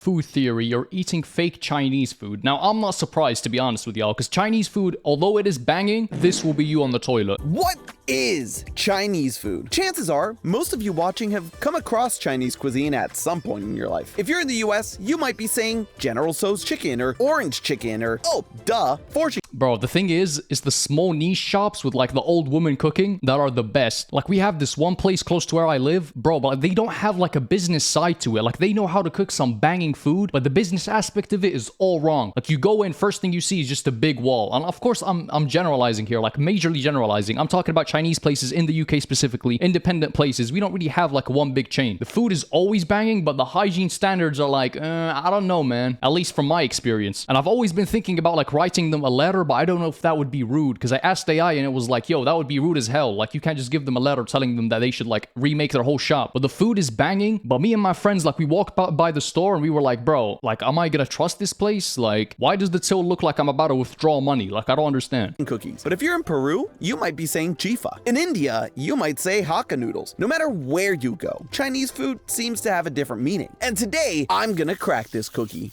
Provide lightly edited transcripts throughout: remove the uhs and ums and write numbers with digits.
Food theory, you're eating fake Chinese food. Now, I'm not surprised, to be honest with y'all, because Chinese food, although it is banging, this will be you on the toilet. What is Chinese food? Chances are, most of you watching have come across Chinese cuisine at some point in your life. If you're in the US, you might be saying General Tso's chicken, or orange chicken, or, oh, duh, fortune. Bro, the thing is the small niche shops with like the old woman cooking that are the best. Like we have this one place close to where I live, bro, but they don't have like a business side to it. Like they know how to cook some banging food, but the business aspect of it is all wrong. Like you go in, first thing you see is just a big wall. And of course I'm generalizing here, like majorly generalizing. I'm talking about Chinese places in the UK specifically, independent places. We don't really have like one big chain. The food is always banging, but the hygiene standards are like, I don't know, man. At least from my experience. And I've always been thinking about like writing them a letter, but I don't know if that would be rude, because I asked AI and it was like, yo, that would be rude as hell. Like you can't just give them a letter telling them that they should like remake their whole shop. But the food is banging. But me and my friends, like we walked by the store and we were like, bro, like am I gonna trust this place? Like why does the till look like I'm about to withdraw money? Like I don't understand. Cookies. But if you're in Peru, you might be saying chifa. In India, you might say Hakka noodles. No matter where you go, Chinese food seems to have a different meaning. And today, I'm gonna crack this cookie.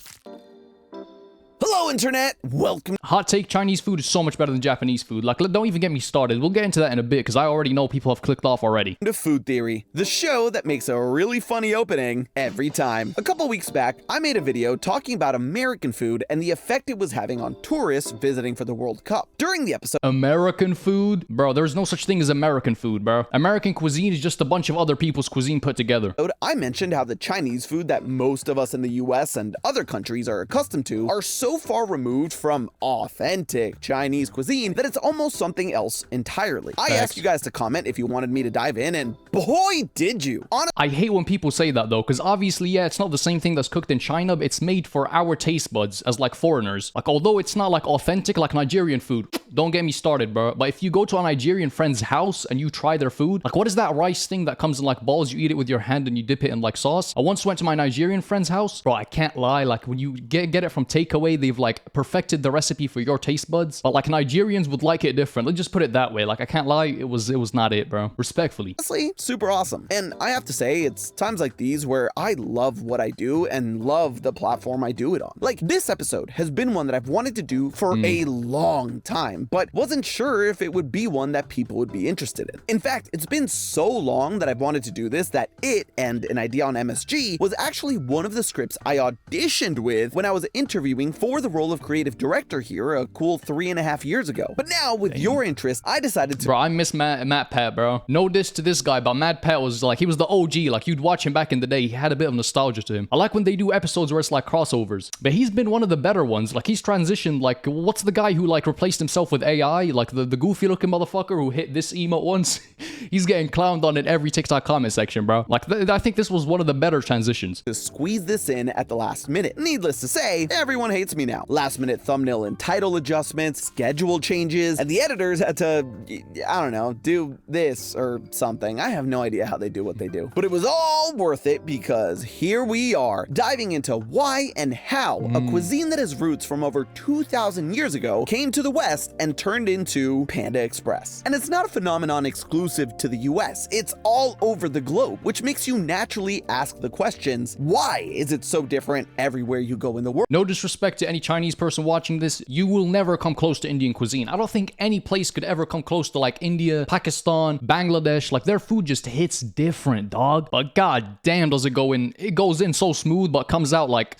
Hello, Internet! Welcome. Hot take, Chinese food is so much better than Japanese food. Like, don't even get me started. We'll get into that in a bit, because I already know people have clicked off already. To Food Theory, the show that makes a really funny opening every time. A couple weeks back, I made a video talking about American food and the effect it was having on tourists visiting for the World Cup. During the episode, American food? Bro, there's no such thing as American food, bro. American cuisine is just a bunch of other people's cuisine put together. I mentioned how the Chinese food that most of us in the US and other countries are accustomed to are so far removed from authentic Chinese cuisine that it's almost something else entirely. I asked you guys to comment if you wanted me to dive in, and boy, did you. I hate when people say that though, because obviously, yeah, it's not the same thing that's cooked in China, but it's made for our taste buds as like foreigners. Like, although it's not like authentic like Nigerian food, don't get me started, bro. But if you go to a Nigerian friend's house and you try their food, like what is that rice thing that comes in like balls? You eat it with your hand and you dip it in like sauce. I once went to my Nigerian friend's house, bro. I can't lie. Like when you get it from takeaway, they've like perfected the recipe for your taste buds, but like Nigerians would like it different. Let's just put it that way. Like I can't lie, it was not it, bro. Respectfully. Honestly, super awesome. And I have to say, it's times like these where I love what I do and love the platform I do it on. Like this episode has been one that I've wanted to do for a long time, but wasn't sure if it would be one that people would be interested in. In fact, it's been so long that I've wanted to do this that it and an idea on MSG was actually one of the scripts I auditioned with when I was interviewing for the role of creative director here a cool 3.5 years ago. But now with your interest, I decided to— Bro, I miss Matt Pat, bro. No diss to this guy, but Matt Pat was like, he was the OG. Like you'd watch him back in the day. He had a bit of nostalgia to him. I like when they do episodes where it's like crossovers, but he's been one of the better ones. Like he's transitioned. Like what's the guy who like replaced himself with AI? Like the goofy looking motherfucker who hit this emote once. He's getting clowned on in every TikTok comment section, bro. Like I think this was one of the better transitions. To squeeze this in at the last minute. Needless to say, everyone hates me now. Last minute thumbnail and title adjustments, schedule changes, and the editors had to, I don't know, do this or something. I have no idea how they do what they do. But it was all worth it because here we are, diving into why and how a cuisine that has roots from over 2,000 years ago came to the West and turned into Panda Express. And it's not a phenomenon exclusive to the US, it's all over the globe, which makes you naturally ask the questions, why is it so different everywhere you go in the world? No disrespect to any Chinese person watching this, you will never come close to Indian cuisine. I don't think any place could ever come close to like India, Pakistan, Bangladesh. Like their food just hits different, dog. But god damn does it go in. It goes in so smooth, but comes out like...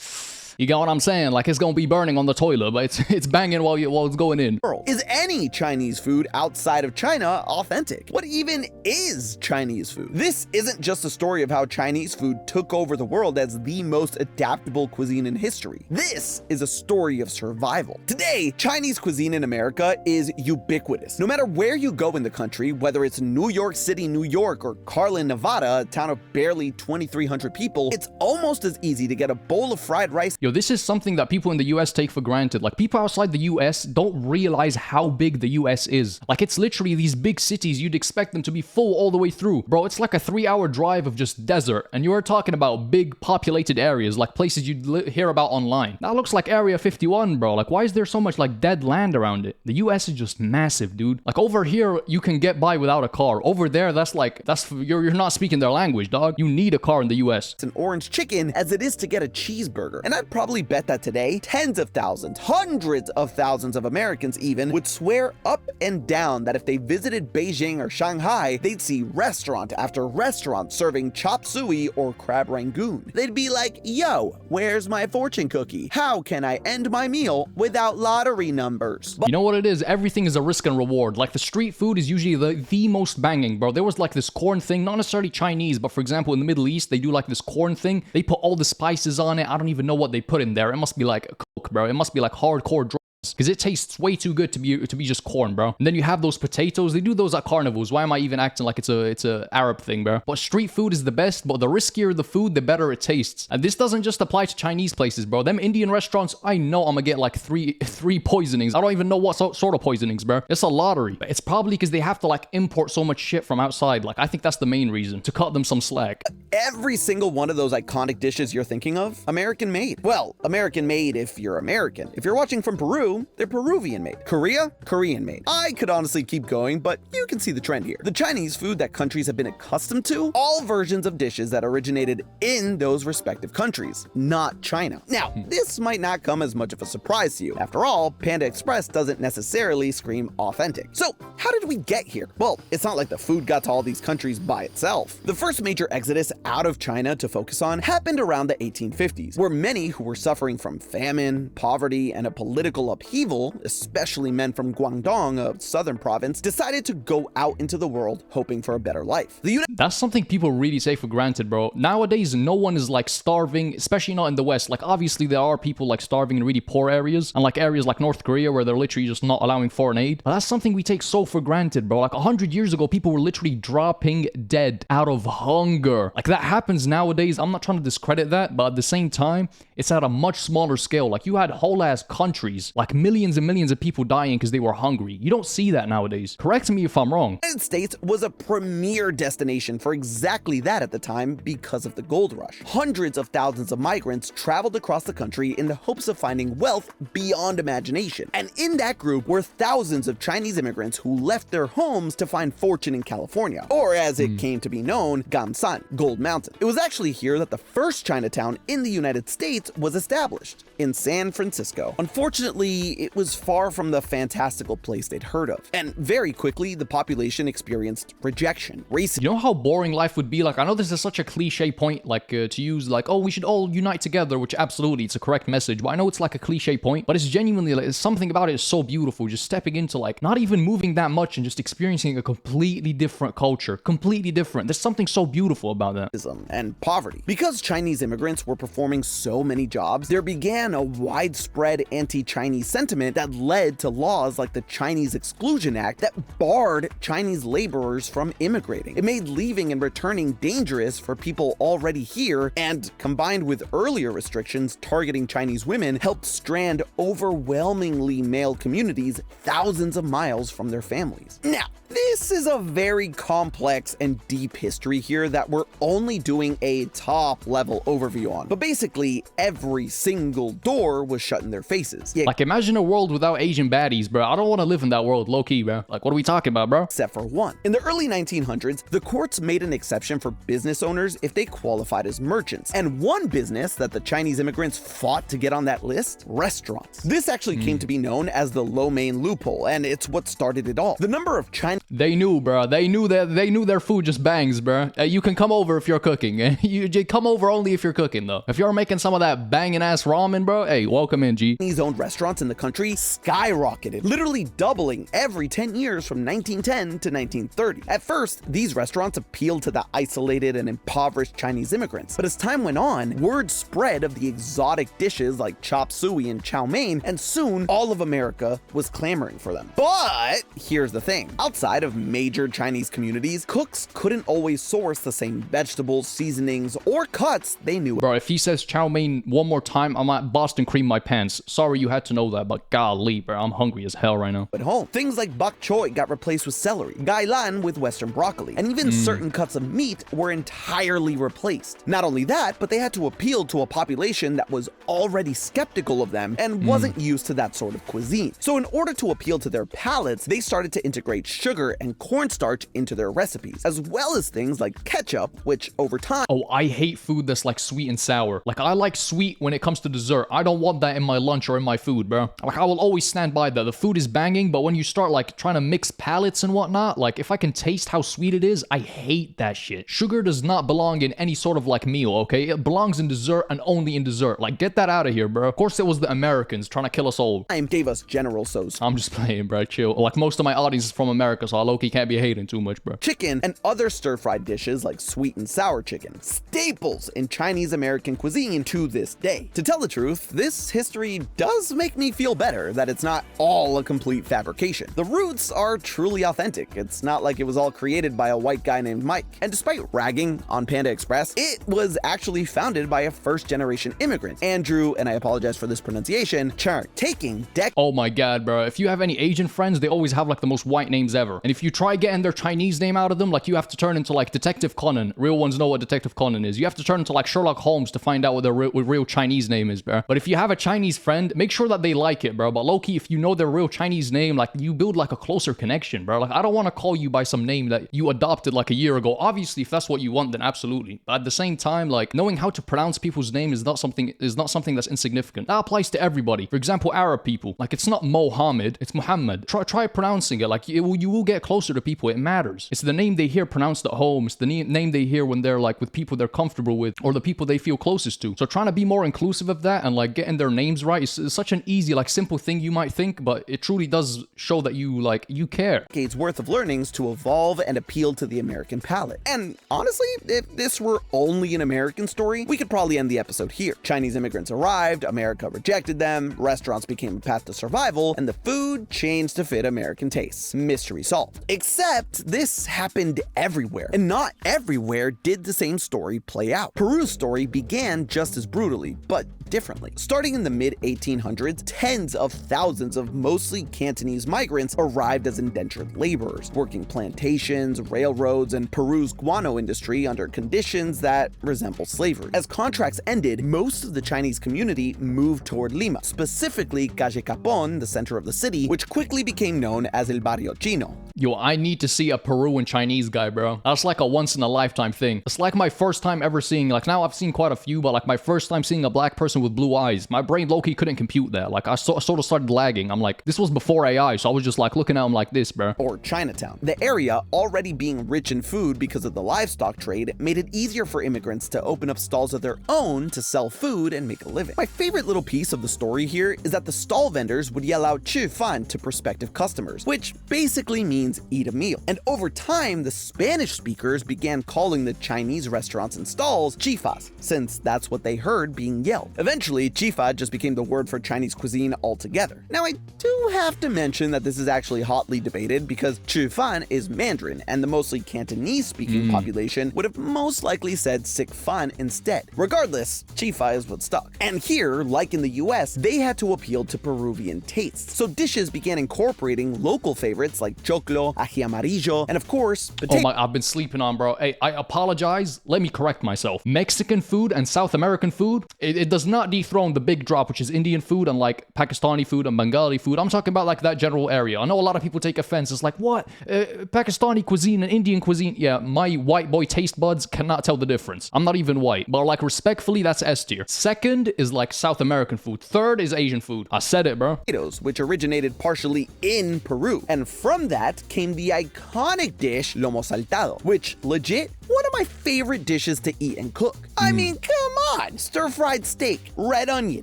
You got what I'm saying? Like it's gonna be burning on the toilet, but it's banging while it's going in. Is any Chinese food outside of China authentic? What even is Chinese food? This isn't just a story of how Chinese food took over the world as the most adaptable cuisine in history. This is a story of survival. Today, Chinese cuisine in America is ubiquitous. No matter where you go in the country, whether it's New York City, New York, or Carlin, Nevada, a town of barely 2,300 people, it's almost as easy to get a bowl of fried rice. Yo, this is something that people in the US take for granted. Like, people outside the US don't realize how big the US is. Like, it's literally these big cities you'd expect them to be full all the way through. Bro, it's like a 3-hour drive of just desert, and you're talking about big populated areas, like places you'd hear about online. That looks like Area 51, bro. Like, why is there so much like dead land around it? The US is just massive, dude. Like, over here, you can get by without a car. Over there, you're not speaking their language, dog. You need a car in the US. An orange chicken as it is to get a cheeseburger. And I'd probably bet that today, tens of thousands, hundreds of thousands of Americans even would swear up and down that if they visited Beijing or Shanghai, they'd see restaurant after restaurant serving chop suey or crab rangoon. They'd be like, yo, where's my fortune cookie? How can I end my meal without lottery numbers? You know what it is? Everything is a risk and reward. Like, the street food is usually the most banging, bro. There was like this corn thing, not necessarily Chinese, but for example, in the Middle East, they do like this corn thing. They put all the spices on it. I don't even know what they put in there. It must be like Coke, bro. It must be like hardcore drugs, because it tastes way too good to be just corn, bro. And then you have those potatoes. They do those at carnivals. Why am I even acting like it's a Arab thing, bro? But street food is the best, but the riskier the food, the better it tastes. And this doesn't just apply to Chinese places, bro. Them Indian restaurants, I know I'm gonna get like three poisonings. I don't even know what sort of poisonings, bro. It's a lottery. But it's probably because they have to like import so much shit from outside. Like, I think that's the main reason, to cut them some slack. Every single one of those iconic dishes you're thinking of, American made. Well, American made if you're American. If you're watching from Peru, they're Peruvian made. Korea, Korean made. I could honestly keep going, but you can see the trend here. The Chinese food that countries have been accustomed to, all versions of dishes that originated in those respective countries, not China. Now, this might not come as much of a surprise to you. After all, Panda Express doesn't necessarily scream authentic. So, how did we get here? Well, it's not like the food got to all these countries by itself. The first major exodus out of China to focus on happened around the 1850s, where many who were suffering from famine, poverty, and a political upheaval, especially men from Guangdong, a southern province, decided to go out into the world hoping for a better life. That's something people really take for granted, bro. Nowadays, no one is like starving, especially not in the West. Like, obviously, there are people like starving in really poor areas, and like areas like North Korea where they're literally just not allowing foreign aid. But that's something we take so for granted, bro. Like 100 years ago, people were literally dropping dead out of hunger. Like, that happens nowadays. I'm not trying to discredit that, but at the same time, it's at a much smaller scale. Like, you had whole ass countries, like millions and millions of people dying because they were hungry. You don't see that nowadays. Correct me if I'm wrong. The United States was a premier destination for exactly that at the time because of the gold rush. Hundreds of thousands of migrants traveled across the country in the hopes of finding wealth beyond imagination. And in that group were thousands of Chinese immigrants who left their homes to find fortune in California, or as it came to be known, Gamsan, Gold Mountain. It was actually here that the first Chinatown in the United States was established, in San Francisco. Unfortunately, it was far from the fantastical place they'd heard of, and very quickly the population experienced rejection, racism. You know how boring life would be? Like, I know this is such a cliche point, like to use, like, oh, we should all unite together, which absolutely, it's a correct message, but I know it's like a cliche point, but it's genuinely, like, something about it is so beautiful, just stepping into, like, not even moving that much and just experiencing a completely different culture, completely different. There's something so beautiful about that. And poverty. Because Chinese immigrants were performing so many jobs, there began a widespread anti-Chinese sentiment that led to laws like the Chinese Exclusion Act that barred Chinese laborers from immigrating. It made leaving and returning dangerous for people already here, and combined with earlier restrictions targeting Chinese women, helped strand overwhelmingly male communities thousands of miles from their families. Now, this is a very complex and deep history here that we're only doing a top-level overview on. But basically, every single door was shut in their faces. Yeah, like, imagine a world without Asian baddies, bro. I don't want to live in that world, low-key, bro. Like, what are we talking about, bro? Except for one. In the early 1900s, the courts made an exception for business owners if they qualified as merchants. And one business that the Chinese immigrants fought to get on that list, restaurants. This actually came to be known as the lo mein loophole, and it's what started it all. The number of Chinese... They knew, bro. They knew their food just bangs, bro. You can come over if you're cooking. You come over only if you're cooking, though. If you're making some of that banging ass ramen, bro, hey, welcome in, G. Chinese-owned restaurants in the country skyrocketed, literally doubling every 10 years from 1910 to 1930. At first, these restaurants appealed to the isolated and impoverished Chinese immigrants, but as time went on, word spread of the exotic dishes like chop suey and chow mein, and soon all of America was clamoring for them. But here's the thing. Outside outside of major Chinese communities, cooks couldn't always source the same vegetables, seasonings, or cuts they knew. Bro, if he says chow mein one more time, I might Boston cream my pants. Sorry you had to know that, but golly, bro, I'm hungry as hell right now. At home, things like bok choy got replaced with celery, gailan with western broccoli, and even certain cuts of meat were entirely replaced. Not only that, but they had to appeal to a population that was already skeptical of them and wasn't used to that sort of cuisine. So in order to appeal to their palates, they started to integrate sugar and cornstarch into their recipes, as well as things like ketchup, which over time... Oh, I hate food that's like sweet and sour. Like, I like sweet when it comes to dessert. I don't want that in my lunch or in my food, bro. Like, I will always stand by that. The food is banging, but when you start like trying to mix palates and whatnot, like if I can taste how sweet it is, I hate that shit. Sugar does not belong in any sort of like meal, okay? It belongs in dessert and only in dessert. Like, get that out of here, bro. Of course it was the Americans trying to kill us all. Gave us General Tso's I'm just playing, bro. Chill. Like, most of my audience is from America, so I low-key can't be hating too much, bro. chicken and other stir-fried dishes like sweet and sour chicken, staples in Chinese American cuisine to this day. To tell the truth, this history does make me feel better that it's not all a complete fabrication. The roots are truly authentic. It's not like it was all created by a white guy named Mike. And despite ragging on Panda Express, it was actually founded by a first-generation immigrant, Andrew, and I apologize for this pronunciation, Char, taking decades. Oh my god, bro. If you have any Asian friends, they always have like the most white names ever. And if you try getting their Chinese name out of them, like you have to turn into like Detective Conan. Real ones know what Detective Conan is. You have to turn into like Sherlock Holmes to find out what their real Chinese name is, bro. But if you have a Chinese friend, make sure that they like it, bro. But low-key, if you know their real Chinese name, like you build like a closer connection, bro. Like I don't want to call you by some name that you adopted like a year ago. Obviously, if that's what you want, then absolutely. But at the same time, like knowing how to pronounce people's name is not something that's insignificant. That applies to everybody. For example, Arab people. Like it's not Mohammed, it's Muhammad. Try pronouncing it. Like you will get closer to people. It matters. It's the name they hear pronounced at home. It's the name they hear when they're like with people they're comfortable with or the people they feel closest to. So trying to be more inclusive of that and like getting their names right is such an easy, like simple thing you might think, but it truly does show that you care. Decades worth of learnings to evolve and appeal to the American palate. And honestly, if this were only an American story, we could probably end the episode here. Chinese immigrants arrived, America rejected them, restaurants became a path to survival, and the food changed to fit American tastes. Mystery solved. Except this happened everywhere, and not everywhere did the same story play out. Peru's story began just as brutally, but differently. Starting in the mid-1800s, tens of thousands of mostly Cantonese migrants arrived as indentured laborers, working plantations, railroads, and Peru's guano industry under conditions that resemble slavery. As contracts ended, most of the Chinese community moved toward Lima, specifically Calle Capon, the center of the city, which quickly became known as El Barrio Chino. Yo, I need to see a Peruvian Chinese guy, bro. That's like a once-in-a-lifetime thing. It's like my first time ever seeing, like now I've seen quite a few, but like my first time seeing a black person with blue eyes. My brain low-key couldn't compute that. Like I sort of started lagging. I'm like, this was before AI, so I was just like looking at him like this, bro. Or Chinatown. The area, already being rich in food because of the livestock trade, made it easier for immigrants to open up stalls of their own to sell food and make a living. My favorite little piece of the story here is that the stall vendors would yell out "Chi fan" to prospective customers, which basically means eat a meal. And over time, the Spanish speakers began calling the Chinese restaurants and stalls chifas, since that's what they heard being yelled. Eventually, chifa just became the word for Chinese cuisine altogether. Now, I do have to mention that this is actually hotly debated because chi fan is Mandarin, and the mostly Cantonese-speaking population would have most likely said sic fan instead. Regardless, chifa is what stuck. And here, like in the US, they had to appeal to Peruvian tastes. So dishes began incorporating local favorites like choclo, ají amarillo, and of course, potato. Oh my, I've been sleeping on, bro. Hey, I apologize. Let me correct myself. Mexican food and South American food, it does not dethrone the big drop, which is Indian food and like Pakistani food and Bengali food. I'm talking about like that general area. I know a lot of people take offense. It's like, what? Pakistani cuisine and Indian cuisine? Yeah, my white boy taste buds cannot tell the difference. I'm not even white, but like respectfully, that's S tier. Second is like South American food. Third is Asian food. I said it, bro. Potatoes, which originated partially in Peru. And from that came the iconic dish lomo saltado, which legit one of my favorite dishes to eat and cook. I mean, come on! Stir-fried steak, red onion,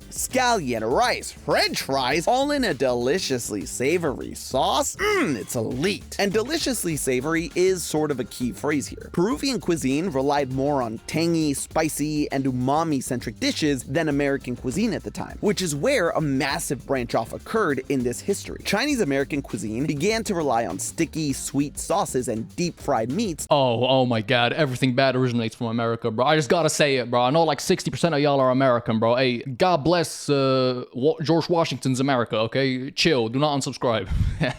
scallion, rice, french fries, all in a deliciously savory sauce? It's elite. And deliciously savory is sort of a key phrase here. Peruvian cuisine relied more on tangy, spicy, and umami-centric dishes than American cuisine at the time, which is where a massive branch-off occurred in this history. Chinese-American cuisine began to rely on sticky, sweet sauces and deep-fried meats. Oh my god, everything bad originates from America, bro. I just gotta say it, bro. I know like 60% of y'all are American, bro. Hey, God bless George Washington's America, okay? Chill, do not unsubscribe.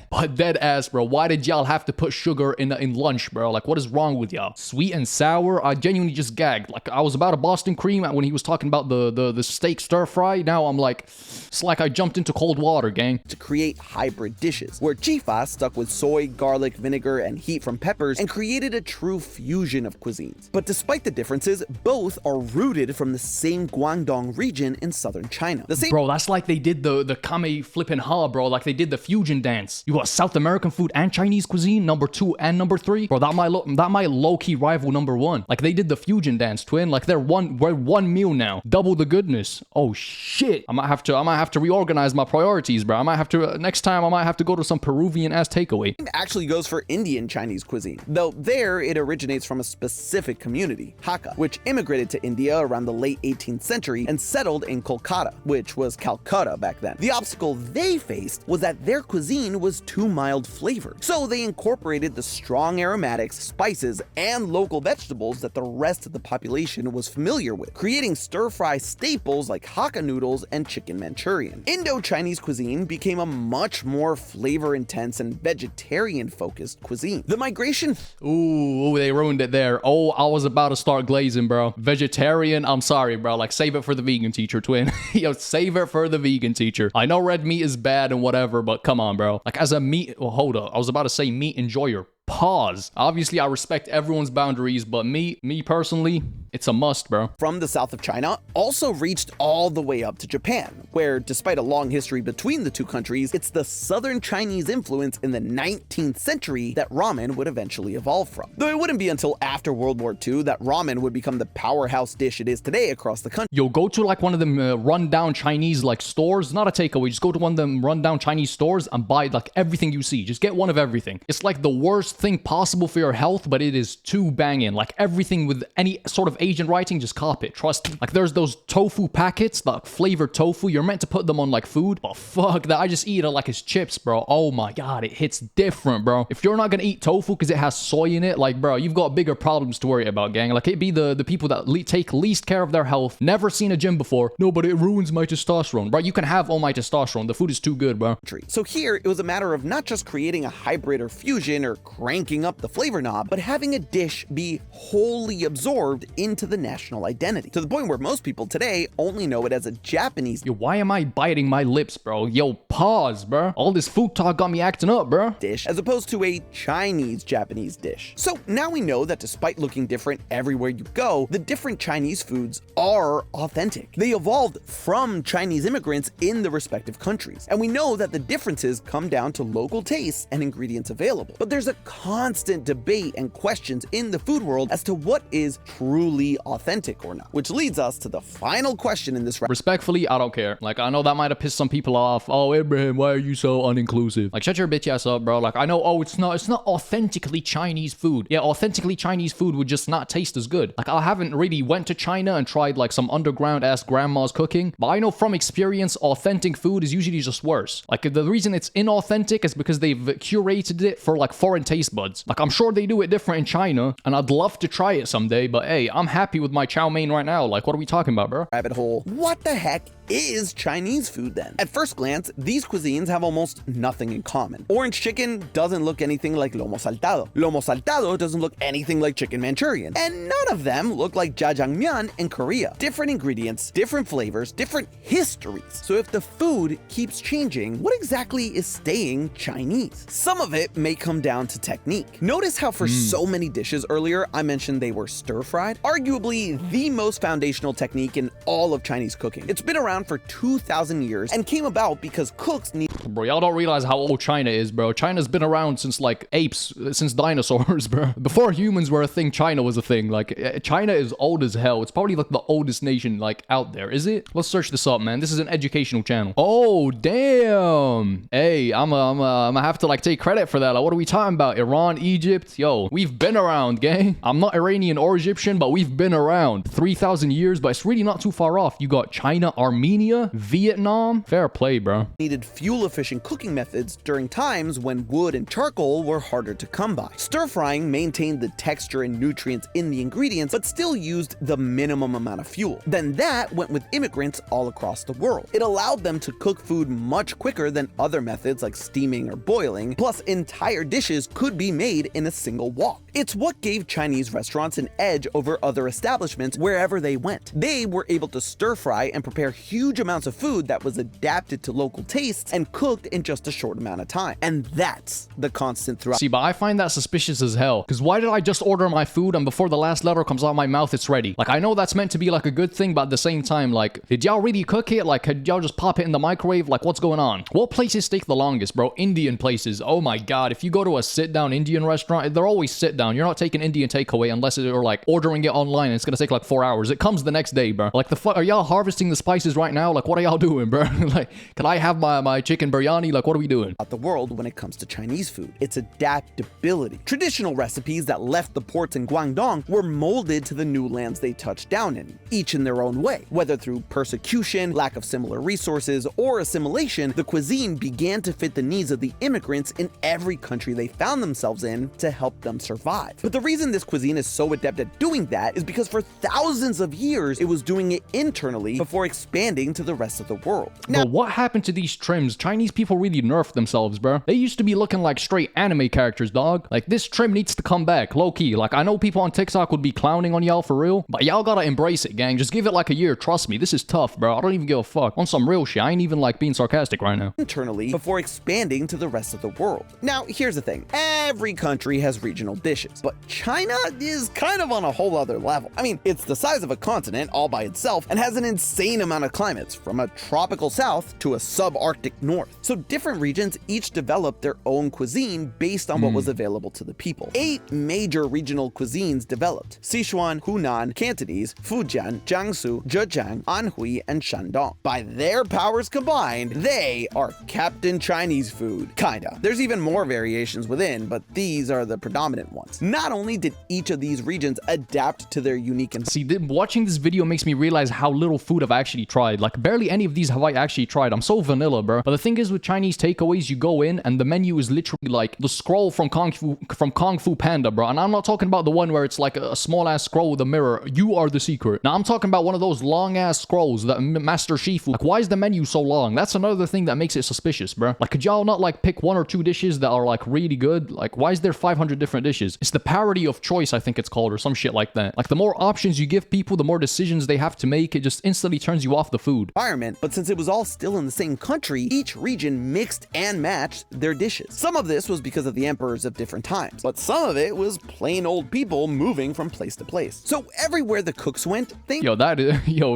But dead ass, bro, why did y'all have to put sugar in lunch, bro? Like, what is wrong with y'all? Sweet and sour? I genuinely just gagged. Like, I was about a Boston cream when he was talking about the steak stir fry. Now I'm like, it's like I jumped into cold water, gang. To create hybrid dishes, where chifa stuck with soy, garlic, vinegar, and heat from peppers and created a true fusion of cuisines. But despite the differences, both are rooted from the same Guangdong region in southern China. Bro, that's like they did the kame flippin' ha, bro. Like they did the fusion dance. You got South American food and Chinese cuisine, number 2 and number 3. Bro, that might low-key rival number 1. Like they did the fusion dance, twin. Like we're one meal now. Double the goodness. Oh shit. I might have to reorganize my priorities, bro. I might have to next time I might have to go to some Peruvian ass takeaway. It actually goes for Indian Chinese cuisine, though there it originates from a specific community, Hakka, which immigrated to India around the late 18th century and settled in Kolkata, which was Calcutta back then. The obstacle they faced was that their cuisine was too mild flavored, so they incorporated the strong aromatics, spices, and local vegetables that the rest of the population was familiar with, creating stir-fry staples like Hakka noodles and chicken Manchurian. Indo-Chinese cuisine became a much more flavor-intense and vegetarian-focused cuisine. The migration... Ooh, they ruined it there. Oh, I was about to start glazing, bro. Vegetarian, I'm sorry, bro. Like, save it for the vegan teacher, twin. Yo, save it for the vegan teacher. I know red meat is bad and whatever, but come on, bro. Like, as a meat... Well, hold up. I was about to say meat enjoyer. Pause. Obviously, I respect everyone's boundaries, but me personally, it's a must, bro. From the south of China also reached all the way up to Japan, where despite a long history between the two countries, it's the southern Chinese influence in the 19th century that ramen would eventually evolve from. Though it wouldn't be until after World War II that ramen would become the powerhouse dish it is today across the country. Yo, go to like one of them rundown Chinese like stores, not a takeaway, just go to one of them rundown Chinese stores and buy like everything you see. Just get one of everything. It's like the worst thing possible for your health, but it is too banging. Like everything with any sort of Asian writing, just cop it. Trust me. Like there's those tofu packets, like flavored tofu. You're meant to put them on like food, but fuck that. I just eat it like it's chips, bro. Oh my god, it hits different, bro. If you're not gonna eat tofu because it has soy in it, like bro, you've got bigger problems to worry about, gang. Like it be the people that take least care of their health, never seen a gym before. No, but it ruins my testosterone, bro. You can have all my testosterone. The food is too good, bro. So here it was a matter of not just creating a hybrid or fusion or cranking up the flavor knob, but having a dish be wholly absorbed into the national identity, to the point where most people today only know it as a Japanese Yo, why am I biting my lips, bro? Yo, pause, bro. All this food talk got me acting up, bro. dish as opposed to a Chinese Japanese dish. So now we know that despite looking different everywhere you go, the different Chinese foods are authentic. They evolved from Chinese immigrants in the respective countries. And we know that the differences come down to local tastes and ingredients available. But there's a constant debate and questions in the food world as to what is truly authentic or not, which leads us to the final question in this round. Respectfully, I don't care. Like, I know that might have pissed some people off. Oh, Abraham, why are you so uninclusive? Like, shut your bitch ass up, bro. Like, I know, oh, it's not authentically Chinese food. Yeah, authentically Chinese food would just not taste as good. Like, I haven't really went to China and tried, like, some underground ass grandma's cooking, but I know from experience, authentic food is usually just worse. Like, the reason it's inauthentic is because they've curated it for, like, foreign taste buds. Like, I'm sure they do it different in China, and I'd love to try it someday, but hey, I'm happy with my chow mein right now. Like, what are we talking about, bro? Rabbit hole. What the heck is Chinese food then? At first glance, these cuisines have almost nothing in common. Orange chicken doesn't look anything like lomo saltado. Lomo saltado doesn't look anything like chicken Manchurian. And none of them look like jjajangmyeon in Korea. Different ingredients, different flavors, different histories. So if the food keeps changing, what exactly is staying Chinese? Some of it may come down to technique. Notice how for so many dishes earlier, I mentioned they were stir-fried? Arguably the most foundational technique in all of Chinese cooking. It's been around for 2,000 years and came about because cooks need Bro, y'all don't realize how old China is, bro. China's been around since, like, apes, since dinosaurs, bro. Before humans were a thing, China was a thing. Like, China is old as hell. It's probably, like, the oldest nation, like, out there. Is it? Let's search this up, man. This is an educational channel. Oh, damn. Hey, I'm gonna have to, like, take credit for that. Like, what are we talking about? Iran, Egypt? Yo, we've been around, gang. I'm not Iranian or Egyptian, but we've been around. 3,000 years, but it's really not too far off. You got China, Armenia, Vietnam. Fair play, bro. Needed fuel-efficient cooking methods during times when wood and charcoal were harder to come by. Stir-frying maintained the texture and nutrients in the ingredients, but still used the minimum amount of fuel. Then that went with immigrants all across the world. It allowed them to cook food much quicker than other methods like steaming or boiling, plus entire dishes could be made in a single wok. It's what gave Chinese restaurants an edge over other establishments wherever they went. They were able to stir-fry and prepare huge amounts of food that was adapted to local tastes and cooked in just a short amount of time. And that's the constant throughout. See, but I find that suspicious as hell. Because why did I just order my food and before the last letter comes out of my mouth, it's ready? Like, I know that's meant to be like a good thing, but at the same time, like, did y'all really cook it? Like, did y'all just pop it in the microwave? Like, what's going on? What places take the longest, bro? Indian places. Oh my god. If you go to a sit-down Indian restaurant, they're always sit-down. You're not taking Indian takeaway unless you're like ordering it online and it's gonna take like 4 hours. It comes the next day, bro. Like, the fuck, are y'all harvesting the spices right now? Like, what are y'all doing, bro? Like, can I have my chicken biryani? Like, what are we doing? The world when it comes to Chinese food. It's adaptability. Traditional recipes that left the ports in Guangdong were molded to the new lands they touched down in, each in their own way. Whether through persecution, lack of similar resources, or assimilation, the cuisine began to fit the needs of the immigrants in every country they found themselves in to help them survive. But the reason this cuisine is so adept at doing that is because for thousands of years it was doing it internally before expanding to the rest of the world. Now, but what happened to these trims? Chinese people really nerfed themselves, bro. They used to be looking like straight anime characters, dog. Like, this trim needs to come back, low-key. Like, I know people on TikTok would be clowning on y'all for real, but y'all gotta embrace it, gang. Just give it like a year. Trust me, this is tough, bro. I don't even give a fuck. On some real shit. I ain't even like being sarcastic right now. Internally before expanding to the rest of the world. Now, here's the thing. Every country has regional dishes, but China is kind of on a whole other level. I mean, it's the size of a continent all by itself and has an insane amount of climates, from a tropical south to a subarctic north. So different regions each developed their own cuisine based on what was available to the people. 8 major regional cuisines developed: Sichuan, Hunan, Cantonese, Fujian, Jiangsu, Zhejiang, Anhui, and Shandong. By their powers combined, they are Captain Chinese food. Kinda. There's even more variations within, but these are the predominant ones. Not only did each of these regions adapt to their unique and watching this video makes me realize how little food I've actually tried. Like, barely any of these have I actually tried. I'm so vanilla, bro. But the thing is, with Chinese takeaways, you go in and the menu is literally like the scroll from Kung Fu Panda, bro. And I'm not talking about the one where it's like a small ass scroll with a mirror. You are the secret. Now, I'm talking about one of those long ass scrolls that Master Shifu. Like, why is the menu so long? That's another thing that makes it suspicious, bro. Like, could y'all not like pick 1 or 2 dishes that are like really good? Like, why is there 500 different dishes? It's the parity of choice, I think it's called, or some shit like that. Like, the more options you give people, the more decisions they have to make. It just instantly turns you off the food. Environment, but since it was all still in the same country, each region mixed and matched their dishes. Some of this was because of the emperors of different times, but some of it was plain old people moving from place to place. So everywhere the cooks went, Yo,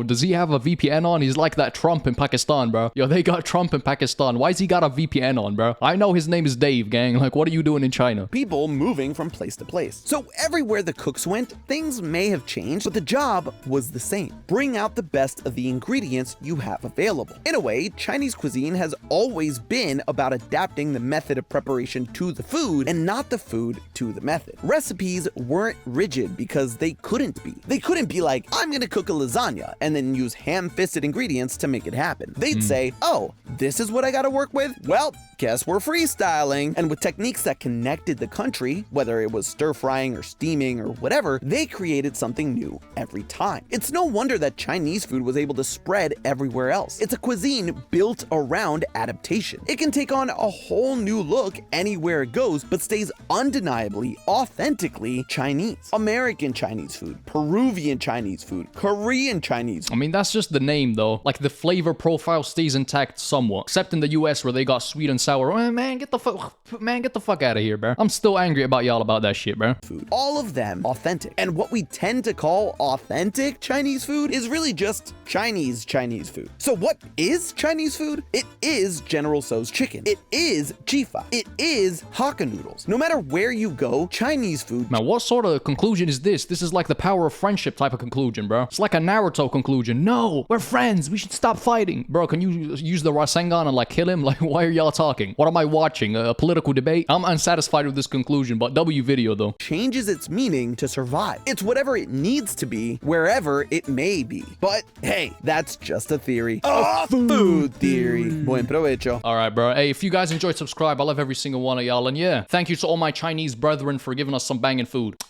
does he have a VPN on? He's like that Trump in Pakistan, bro. Yo, they got Trump in Pakistan. Why's he got a VPN on, bro? I know his name is Dave, gang. Like, what are you doing in China? People moving from place to place. So everywhere the cooks went, things may have changed, but the job was the same. Bring out the best of the ingredients you have available. In a way, Chinese cuisine has always been about adapting the method of preparation to the food and not the food to the method. Recipes weren't rigid because they couldn't be. They couldn't be like, I'm gonna cook a lasagna and then use ham-fisted ingredients to make it happen. They'd say, oh, this is what I gotta work with? Well, guess we're freestyling. And with techniques that connected the country, whether it was stir-frying or steaming or whatever, they created something new every time. It's no wonder that Chinese food was able to spread everywhere else. It's a cuisine built around adaptation. It can take on a whole new look anywhere it goes, but stays undeniably, authentically Chinese. American Chinese food, Peruvian Chinese food, Korean Chinese food. I mean, that's just the name, though. Like, the flavor profile stays intact somewhat, except in the US where they got sweet and sour. Man, get the fuck out of here, bro. I'm still angry about y'all about that shit, bro. Food. All of them authentic. And what we tend to call authentic Chinese food is really just Chinese food. So what is Chinese food? It is is General Tso's chicken. It is jifa. It is Hakka noodles. No matter where you go, Chinese food. Man, what sort of conclusion is this? This is like the power of friendship type of conclusion, bro. It's like a Naruto conclusion. No, we're friends. We should stop fighting. Bro, can you use the Rasengan and like kill him? Like, why are y'all talking? What am I watching? A political debate? I'm unsatisfied with this conclusion, but W video though. Changes its meaning to survive. It's whatever it needs to be, wherever it may be. But hey, that's just a theory. A food theory. Buen provecho. All right, bro. Hey, if you guys enjoyed, subscribe. I love every single one of y'all. And yeah, thank you to all my Chinese brethren for giving us some banging food.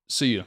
See ya.